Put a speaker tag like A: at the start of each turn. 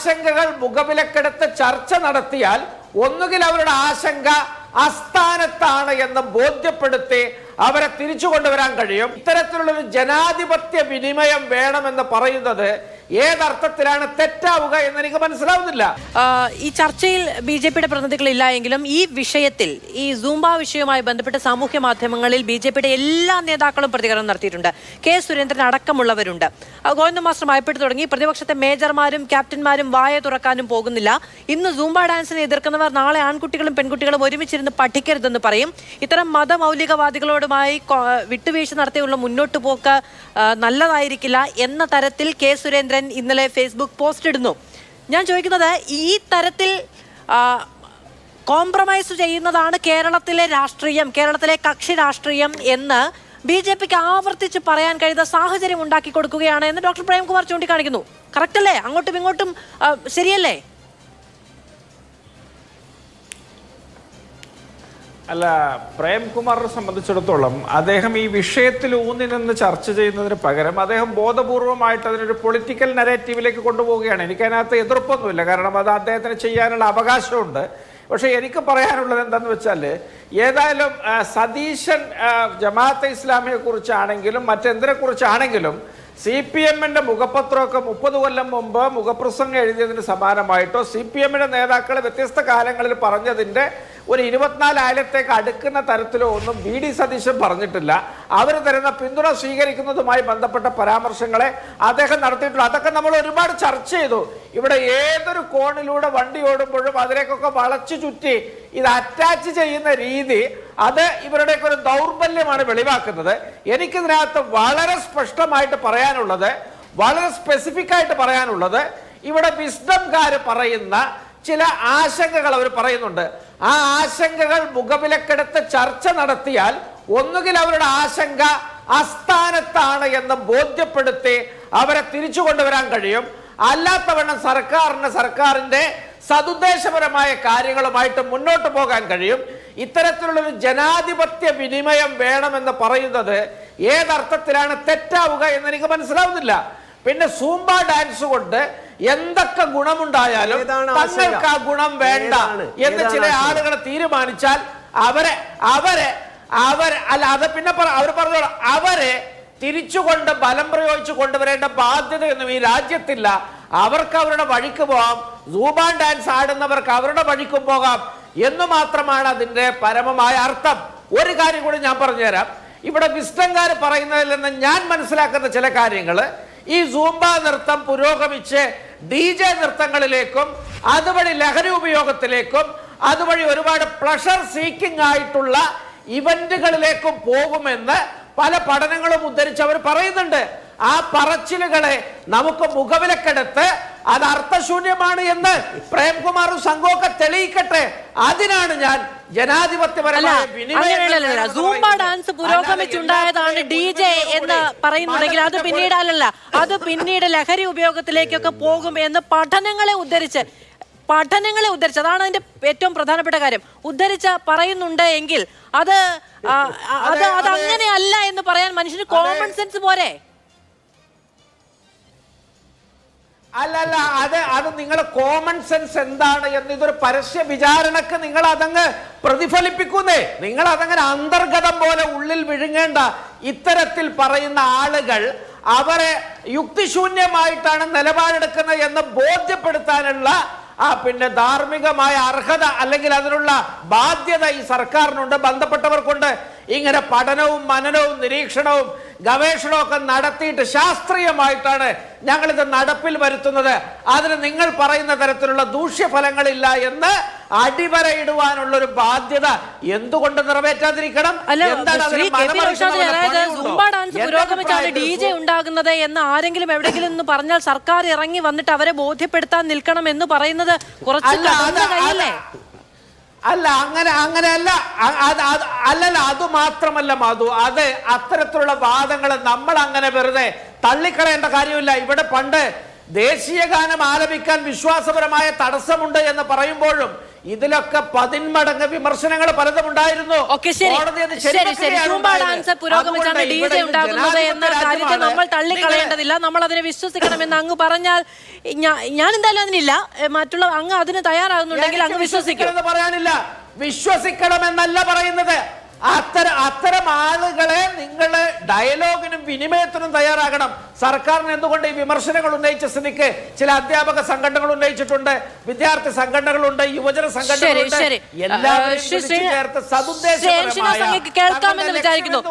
A: ആശങ്കകൾ മുഖവിലക്കെടുത്ത് ചർച്ച നടത്തിയാൽ ഒന്നുകിൽ അവരുടെ ആശങ്ക അസ്ഥാനത്താണ് എന്ന് ബോധ്യപ്പെടുത്തി അവരെ തിരിച്ചു കൊണ്ടുവരാൻ കഴിയും. ഇത്തരത്തിലുള്ളൊരു ജനാധിപത്യ വിനിമയം വേണമെന്ന് പറയുന്നത് ഏതർത്ഥത്തിലാണ് തെറ്റാവുക എന്ന് എനിക്ക് മനസ്സിലാവുന്നില്ല.
B: ഈ ചർച്ചയിൽ BJP-യുടെ പ്രതിനിധികളില്ല എങ്കിലും ഈ വിഷയത്തിൽ ഈ സൂംബ വിഷയവുമായി ബന്ധപ്പെട്ട് സാമൂഹ്യ മാധ്യമങ്ങളിൽ BJP-യുടെ എല്ലാ നേതാക്കളും പ്രതികരണം നടത്തിയിട്ടുണ്ട്. കെ സുരേന്ദ്രൻ അടക്കമുള്ളവരുണ്ട്. ഗോവിന്ദ മാസ്റ്റർ ഭയപ്പെട്ടു തുടങ്ങി. പ്രതിപക്ഷത്തെ മേജർമാരും ക്യാപ്റ്റന്മാരും വായ തുറക്കാനും പോകുന്നില്ല. ഇന്ന് സൂംബ ഡാൻസിനെ എതിർക്കുന്നവർ നാളെ ആൺകുട്ടികളും പെൺകുട്ടികളും ഒരുമിച്ചിരുന്ന് പഠിക്കരുതെന്ന് പറയും. ഇത്തരം മതമൗലികവാദികളോടുമായി വിട്ടുവീഴ്ച നടത്തിയുള്ള മുന്നോട്ട് പോക്ക് നല്ലതായിരിക്കില്ല എന്ന തരത്തിൽ കെ സുരേന്ദ്രൻ ഇന്നലെ ഫേസ്ബുക്ക് പോസ്റ്റ് ഇടുന്നു. ഞാൻ ചോദിക്കുന്നത്, ഈ തരത്തിൽ കോംപ്രമൈസ് ചെയ്യുന്നതാണ് കേരളത്തിലെ രാഷ്ട്രീയം, കേരളത്തിലെ കക്ഷി രാഷ്ട്രീയം എന്ന് BJP-ക്ക് ആവർത്തിച്ച് പറയാൻ കഴിയുന്ന സാഹചര്യം ഉണ്ടാക്കി കൊടുക്കുകയാണ് എന്ന് ഡോക്ടർ പ്രേംകുമാർ ചൂണ്ടിക്കാണിക്കുന്നു. കറക്റ്റ് അല്ലേ? അങ്ങോട്ടും ഇങ്ങോട്ടും ശരിയല്ലേ?
A: അല്ല, പ്രേംകുമാറിനെ സംബന്ധിച്ചിടത്തോളം അദ്ദേഹം ഈ വിഷയത്തിൽ ഊന്നി നിന്ന് ചർച്ച ചെയ്യുന്നതിന് പകരം അദ്ദേഹം ബോധപൂർവമായിട്ട് അതിനൊരു പൊളിറ്റിക്കൽ നരേറ്റീവിലേക്ക് കൊണ്ടുപോവുകയാണ്. എനിക്കതിനകത്ത് എതിർപ്പൊന്നുമില്ല, കാരണം അത് അദ്ദേഹത്തിന് ചെയ്യാനുള്ള അവകാശമുണ്ട്. പക്ഷേ എനിക്ക് പറയാനുള്ളത് എന്താണെന്ന് വെച്ചാൽ, ഏതായാലും സതീശൻ ജമാഅത്തെ ഇസ്ലാമിയെ കുറിച്ചാണെങ്കിലും മറ്റെന്തിനെ കുറിച്ചാണെങ്കിലും CPM-ന്റെ മുഖപത്രമൊക്കെ 30 കൊല്ലം മുമ്പ് മുഖപ്രസംഗം എഴുതിയതിന് സമാനമായിട്ടോ CPM-ന്റെ നേതാക്കൾ വ്യത്യസ്ത കാലങ്ങളിൽ പറഞ്ഞതിൻ്റെ ഒരു 24,000ത്തേക്ക് അടുക്കുന്ന തരത്തിലോ ഒന്നും BD സതീശൻ പറഞ്ഞിട്ടില്ല. അവർ തരുന്ന പിന്തുണ സ്വീകരിക്കുന്നതുമായി ബന്ധപ്പെട്ട പരാമർശങ്ങളെ അദ്ദേഹം നടത്തിയിട്ടുള്ളൂ. അതൊക്കെ നമ്മൾ ഒരുപാട് ചർച്ച ചെയ്തു. ഇവിടെ ഏതൊരു കോണിലൂടെ വണ്ടി ഓടുമ്പോഴും അതിലേക്കൊക്കെ വളച്ചു ചുറ്റി ഇത് അറ്റാച്ച് ചെയ്യുന്ന രീതി, അത് ഇവരുടെയൊക്കെ ഒരു ദൗർബല്യമാണ് വെളിവാക്കുന്നത്. എനിക്കിതിനകത്ത് വളരെ സ്പഷ്ടമായിട്ട് പറയാനുള്ളത്, വളരെ സ്പെസിഫിക് ആയിട്ട് പറയാനുള്ളത്, ഇവിടെ വിസ്ഡംകാർ പറയുന്ന ചില ആശങ്കകൾ അവർ പറയുന്നുണ്ട്. ആ ആശങ്കകൾ മുഖവിലക്കെടുത്ത് ചർച്ച നടത്തിയാൽ ഒന്നുകിൽ അവരുടെ ആശങ്ക അസ്ഥാനത്താണ് എന്ന് ബോധ്യപ്പെടുത്തി അവരെ തിരിച്ചു കൊണ്ടുവരാൻ കഴിയും. അല്ലാത്തവണ്ണം സർക്കാരിന്റെ സതുദ്ദേശപരമായ കാര്യങ്ങളുമായിട്ട് മുന്നോട്ട് പോകാൻ കഴിയും. ഇത്തരത്തിലുള്ളൊരു ജനാധിപത്യ വിനിമയം വേണമെന്ന് പറയുന്നത് ഏതർത്ഥത്തിലാണ് തെറ്റാവുക എന്ന് എനിക്ക് മനസ്സിലാവുന്നില്ല. പിന്നെ സൂംബ ഡാൻസ് കൊണ്ട് എന്തൊക്കെ ഗുണമുണ്ടായാലും തങ്ങൾക്ക് ആ ഗുണം വേണ്ട എന്ന് ചില ആളുകൾ തീരുമാനിച്ചാൽ അത് പിന്നെ അവർ പറഞ്ഞോളാം, അവരെ തിരിച്ചുകൊണ്ട് ബലം പ്രയോഗിച്ചു കൊണ്ടുവരേണ്ട ബാധ്യതയൊന്നും ഈ രാജ്യത്തില്ല. അവർക്ക് അവരുടെ വഴിക്ക് പോകാം, സൂംബ ഡാൻസ് ആടുന്നവർക്ക് അവരുടെ വഴിക്കും പോകാം എന്ന് മാത്രമാണ് അതിന്റെ പരമമായ അർത്ഥം. ഒരു കാര്യം കൂടി ഞാൻ പറഞ്ഞുതരാം. ഇവിടെ വിസ്ഡംകാർ പറയുന്നതിൽ നിന്ന് ഞാൻ മനസ്സിലാക്കുന്ന ചില കാര്യങ്ങൾ, ഈ സൂംബ നൃത്തം പുരോഗമിച്ച് DJ നൃത്തങ്ങളിലേക്കും അതുവഴി ലഹരി ഉപയോഗത്തിലേക്കും അതുവഴി ഒരുപാട് പ്ലഷർ സീക്കിംഗ് ആയിട്ടുള്ള ഇവന്റുകളിലേക്കും പോകുമെന്ന് പല പഠനങ്ങളും ഉദ്ധരിച്ച് അവർ പറയുന്നുണ്ട്. ആ പറച്ചിലുകളെ നമുക്ക് മുഖവിലക്കെടുത്ത് അത് അർത്ഥശൂന്യമാണ് എന്ന് പ്രേംകുമാറും സംഘമൊക്കെ തെളിയിക്കട്ടെ. അതിനാണ് ഞാൻ ജനാധിപത്യപരമായ
B: സൂംബ ഡാൻസ് പുരോഗമിച്ചുണ്ടായതാണ് DJ എന്ന് പറയുന്നുണ്ടെങ്കിൽ അത് പിന്നീട് ലഹരി ഉപയോഗത്തിലേക്കൊക്കെ പോകും എന്ന് പഠനങ്ങളെ ഉദ്ധരിച്ച് അതാണ് അതിന്റെ ഏറ്റവും പ്രധാനപ്പെട്ട കാര്യം. ഉദ്ധരിച്ച് പറയുന്നുണ്ട് എങ്കിൽ അത് അങ്ങനെയല്ല എന്ന് പറയാൻ മനുഷ്യന് കോമൺ സെൻസ് പോരെ?
A: അല്ലല്ല, അത് നിങ്ങളെ കോമൺ സെൻസ് എന്താണ് എന്ന് ഇതൊരു പരസ്യ വിചാരണക്ക് നിങ്ങൾ അതങ്ങ് പ്രതിഫലിപ്പിക്കുന്നേ. നിങ്ങൾ അതങ്ങനെ അന്തർഗതം പോലെ ഉള്ളിൽ വിഴുങ്ങേണ്ട. ഇത്തരത്തിൽ പറയുന്ന ആളുകൾ അവരെ യുക്തിശൂന്യമായിട്ടാണ് നിലപാടെടുക്കുന്നത് എന്ന് ബോധ്യപ്പെടുത്താനുള്ള പിന്നെ ധാർമ്മികമായ അർഹത അല്ലെങ്കിൽ അതിനുള്ള ബാധ്യത ഈ സർക്കാരിനുണ്ട്, ബന്ധപ്പെട്ടവർക്കുണ്ട്. ഇങ്ങനെ പഠനവും മനനവും നിരീക്ഷണവും ഗവേഷണവും ഒക്കെ നടത്തിയിട്ട് ശാസ്ത്രീയമായിട്ടാണ് ഞങ്ങളിത് നടപ്പിൽ വരുത്തുന്നത്. അതിന് നിങ്ങൾ പറയുന്ന തരത്തിലുള്ള ദൂഷ്യഫലങ്ങളില്ല എന്ന് അടിവരയിടുവാനുള്ള ഒരു ബാധ്യത എന്തുകൊണ്ട് നിറവേറ്റാതിരിക്കണം?
B: DJ ഉണ്ടാകുന്നത് എന്ന് ആരെങ്കിലും എവിടെയെങ്കിലും എന്ന് പറഞ്ഞാൽ സർക്കാർ ഇറങ്ങി വന്നിട്ട് അവരെ ബോധ്യപ്പെടുത്താൻ നിൽക്കണം എന്ന് പറയുന്നത് കുറച്ച് കയ്യല്ലേ?
A: അല്ല, അങ്ങനെയല്ല. അല്ലല്ല, അത് മാത്രമല്ല മധു, അത് അത്തരത്തിലുള്ള വാദങ്ങൾ നമ്മൾ അങ്ങനെ വെറുതെ തള്ളിക്കളയേണ്ട കാര്യമില്ല. ഇവിടെ പണ്ട് ദേശീയ ഗാനം ആലപിക്കാൻ വിശ്വാസപരമായ തടസ്സമുണ്ട് എന്ന് പറയുമ്പോഴും ഇതിലൊക്കെ 10 മടങ്ങ് വിമർശനങ്ങൾ പലതും ഉണ്ടായിരുന്നു. കോടതി അത് ശരിവെക്കുകയാണ്.
B: പുരോഗമിച്ചാണ് DJ ഉണ്ടാകുന്നത് എന്ന കാര്യത്തെ നമ്മൾ തള്ളിക്കളയേണ്ടതില്ല. നമ്മൾ അതിനെ വിശ്വസിക്കണമെന്ന് അങ്ങ് പറഞ്ഞാൽ ഞാൻ എന്തായാലും അതിനില്ല. മറ്റുള്ള അങ്ങ് അതിന് തയ്യാറാകുന്നുണ്ടെങ്കിൽ അങ്ങ് വിശ്വസിക്കണം.
A: പറയാനില്ല, വിശ്വസിക്കണമെന്നല്ല പറയുന്നത്. അത്തരം ആളുകളെ നിങ്ങൾ ഡയലോഗിനും വിനിമയത്തിനും തയ്യാറാകണം. സർക്കാരിന് എന്തുകൊണ്ട് ഈ വിമർശനങ്ങൾ ഉന്നയിച്ച സ്ഥിതിക്ക് ചില അധ്യാപക സംഘടനകൾ ഉന്നയിച്ചിട്ടുണ്ട്, വിദ്യാർത്ഥി സംഘടനകളുണ്ട്, യുവജന സംഘടനകളുണ്ട്, എല്ലാവരും ചേർത്ത് സതുദ്ദേശപരമായ
B: കേൾക്കാമെന്ന് വിചാരിക്കുന്നു.